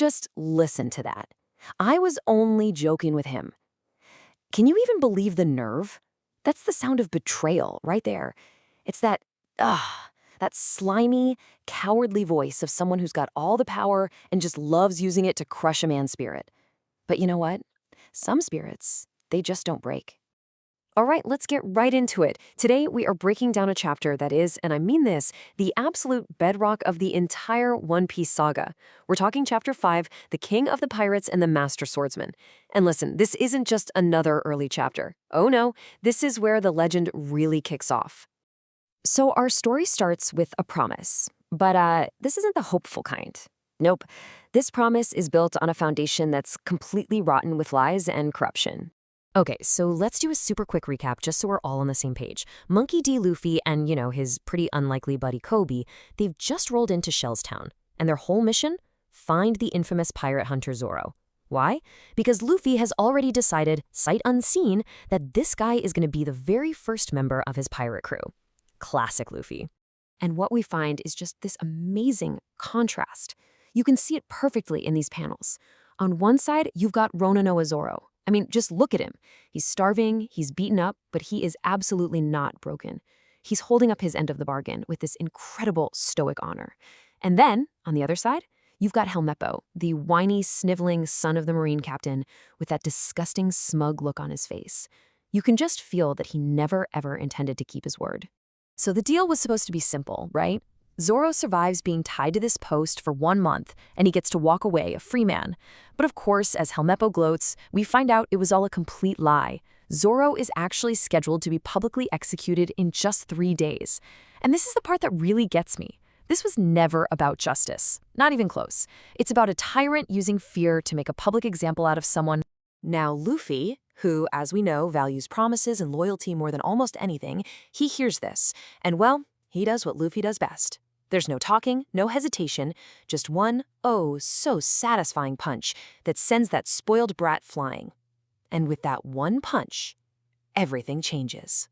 Just listen to that. I was only joking with him. Can you even believe the nerve? That's the sound of betrayal right there. It's that slimy, cowardly voice of someone who's got all the power and just loves using it to crush a man's spirit. But you know what? Some spirits, they just don't break. All right, let's get right into it. Today, we are breaking down a chapter that is, and I mean this, the absolute bedrock of the entire One Piece saga. We're talking Chapter 5, The King of the Pirates and the Master Swordsman. And listen, this isn't just another early chapter. Oh no, this is where the legend really kicks off. So our story starts with a promise, but this isn't the hopeful kind. Nope, this promise is built on a foundation that's completely rotten with lies and corruption. Okay, so let's do a super quick recap just so we're all on the same page. Monkey D. Luffy and, his pretty unlikely buddy Kobe, they've just rolled into Shell's Town. And their whole mission? Find the infamous pirate hunter Zoro. Why? Because Luffy has already decided, sight unseen, that this guy is going to be the very first member of his pirate crew. Classic Luffy. And what we find is just this amazing contrast. You can see it perfectly in these panels. On one side, you've got Ronanoa Zoro. I mean, just look at him. He's starving, he's beaten up, but he is absolutely not broken. He's holding up his end of the bargain with this incredible stoic honor. And then, on the other side, you've got Helmeppo, the whiny, sniveling son of the Marine captain, with that disgusting, smug look on his face. You can just feel that he never, ever intended to keep his word. So the deal was supposed to be simple, right? Zoro survives being tied to this post for 1 month, and he gets to walk away a free man. But of course, as Helmeppo gloats, we find out it was all a complete lie. Zoro is actually scheduled to be publicly executed in just 3 days. And this is the part that really gets me. This was never about justice. Not even close. It's about a tyrant using fear to make a public example out of someone. Now Luffy, who, as we know, values promises and loyalty more than almost anything, he hears this. And well, he does what Luffy does best. There's no talking, no hesitation, just one, oh, so satisfying punch that sends that spoiled brat flying. And with that one punch, everything changes.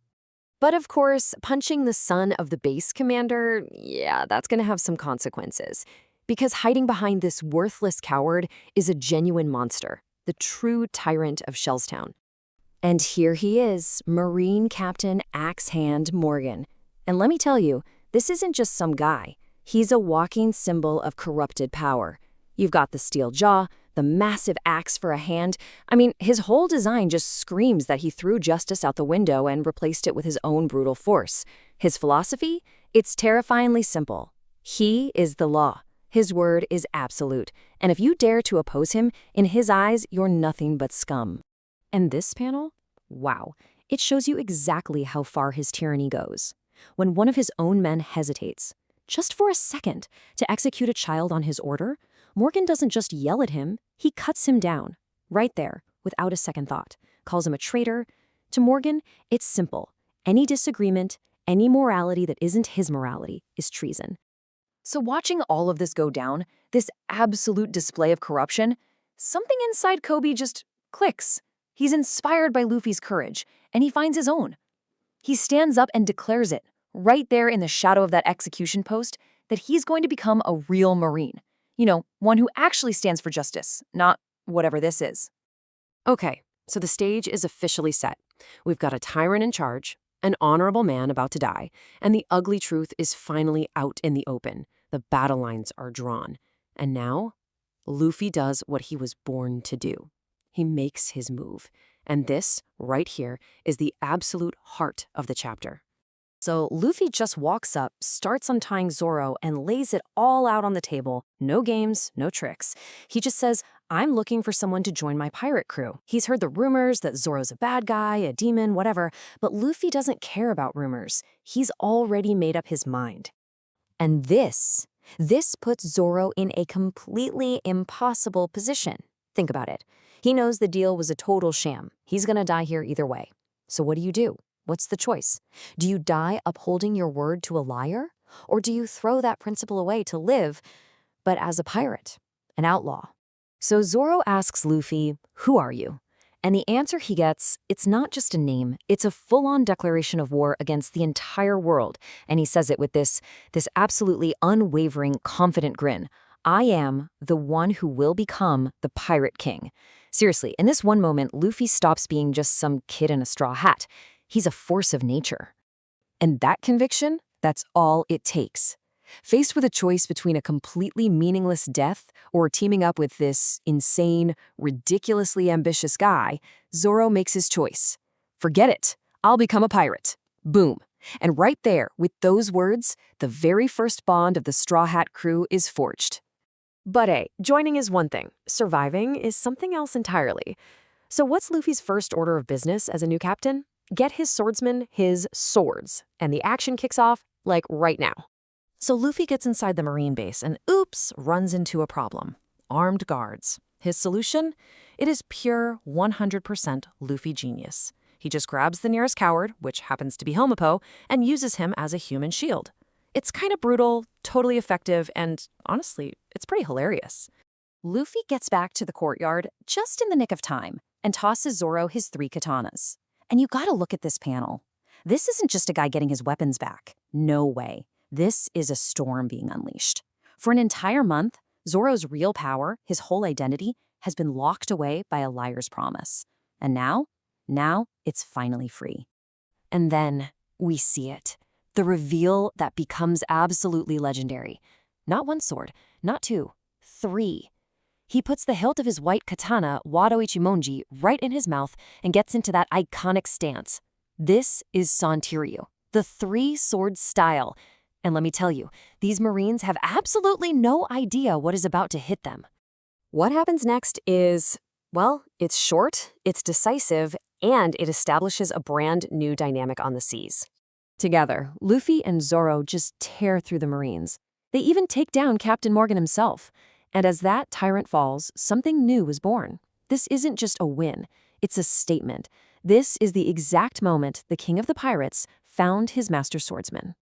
But of course, punching the son of the base commander, yeah, that's gonna have some consequences. Because hiding behind this worthless coward is a genuine monster, the true tyrant of Shell's Town. And here he is, Marine Captain Axe Hand Morgan. And let me tell you, this isn't just some guy. He's a walking symbol of corrupted power. You've got the steel jaw, the massive axe for a hand. I mean, his whole design just screams that he threw justice out the window and replaced it with his own brutal force. His philosophy? It's terrifyingly simple. He is the law. His word is absolute. And if you dare to oppose him, in his eyes, you're nothing but scum. And this panel? Wow. It shows you exactly how far his tyranny goes. When one of his own men hesitates, just for a second, to execute a child on his order, Morgan doesn't just yell at him, he cuts him down, right there, without a second thought, calls him a traitor. To Morgan, it's simple. Any disagreement, any morality that isn't his morality, is treason. So watching all of this go down, this absolute display of corruption, something inside Kobe just clicks. He's inspired by Luffy's courage, and he finds his own. He stands up and declares it, right there in the shadow of that execution post, that he's going to become a real Marine. One who actually stands for justice, not whatever this is. Okay, so the stage is officially set. We've got a tyrant in charge, an honorable man about to die, and the ugly truth is finally out in the open. The battle lines are drawn. And now, Luffy does what he was born to do. He makes his move. And this, right here, is the absolute heart of the chapter. So Luffy just walks up, starts untying Zoro, and lays it all out on the table. No games, no tricks. He just says, I'm looking for someone to join my pirate crew. He's heard the rumors that Zoro's a bad guy, a demon, whatever, but Luffy doesn't care about rumors. He's already made up his mind. And this puts Zoro in a completely impossible position. Think about it. He knows the deal was a total sham. He's gonna die here either way. So what do? What's the choice? Do you die upholding your word to a liar? Or do you throw that principle away to live, but as a pirate, an outlaw? So Zoro asks Luffy, who are you? And the answer he gets, it's not just a name, it's a full-on declaration of war against the entire world. And he says it with this absolutely unwavering, confident grin. I am the one who will become the Pirate King. Seriously, in this one moment, Luffy stops being just some kid in a straw hat. He's a force of nature. And that conviction, that's all it takes. Faced with a choice between a completely meaningless death or teaming up with this insane, ridiculously ambitious guy, Zoro makes his choice. Forget it. I'll become a pirate. Boom. And right there, with those words, the very first bond of the Straw Hat crew is forged. But hey, joining is one thing. Surviving is something else entirely. So what's Luffy's first order of business as a new captain? Get his swordsmen his swords. And the action kicks off, like, right now. So Luffy gets inside the marine base and oops, runs into a problem. Armed guards. His solution? It is pure 100% Luffy genius. He just grabs the nearest coward, which happens to be Homopo, and uses him as a human shield. It's kind of brutal, totally effective, and honestly, it's pretty hilarious. Luffy gets back to the courtyard just in the nick of time and tosses Zoro his 3 katanas. And you gotta look at this panel. This isn't just a guy getting his weapons back. No way. This is a storm being unleashed. For an entire month, Zoro's real power, his whole identity, has been locked away by a liar's promise. And now it's finally free. And then we see it. The reveal that becomes absolutely legendary. Not 1 sword, not 2, 3. He puts the hilt of his white katana, Wado Ichimonji, right in his mouth and gets into that iconic stance. This is Santiryu, the 3-sword style. And let me tell you, these Marines have absolutely no idea what is about to hit them. What happens next is, well, it's short, it's decisive, and it establishes a brand new dynamic on the seas. Together, Luffy and Zoro just tear through the Marines. They even take down Captain Morgan himself. And as that tyrant falls, something new is born. This isn't just a win, it's a statement. This is the exact moment the King of the Pirates found his master swordsman.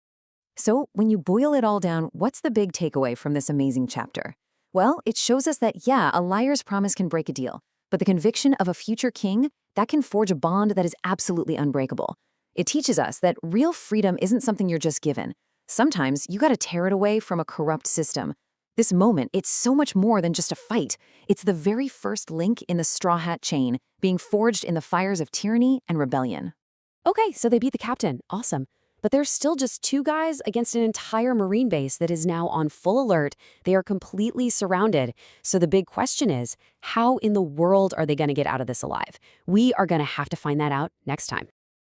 So, when you boil it all down, what's the big takeaway from this amazing chapter? Well, it shows us that, yeah, a liar's promise can break a deal, but the conviction of a future king, that can forge a bond that is absolutely unbreakable. It teaches us that real freedom isn't something you're just given. Sometimes you gotta tear it away from a corrupt system. This moment, it's so much more than just a fight. It's the very first link in the Straw Hat chain, being forged in the fires of tyranny and rebellion. Okay, so they beat the captain. Awesome. But there's still just 2 guys against an entire Marine base that is now on full alert. They are completely surrounded. So the big question is, how in the world are they going to get out of this alive? We are going to have to find that out next time.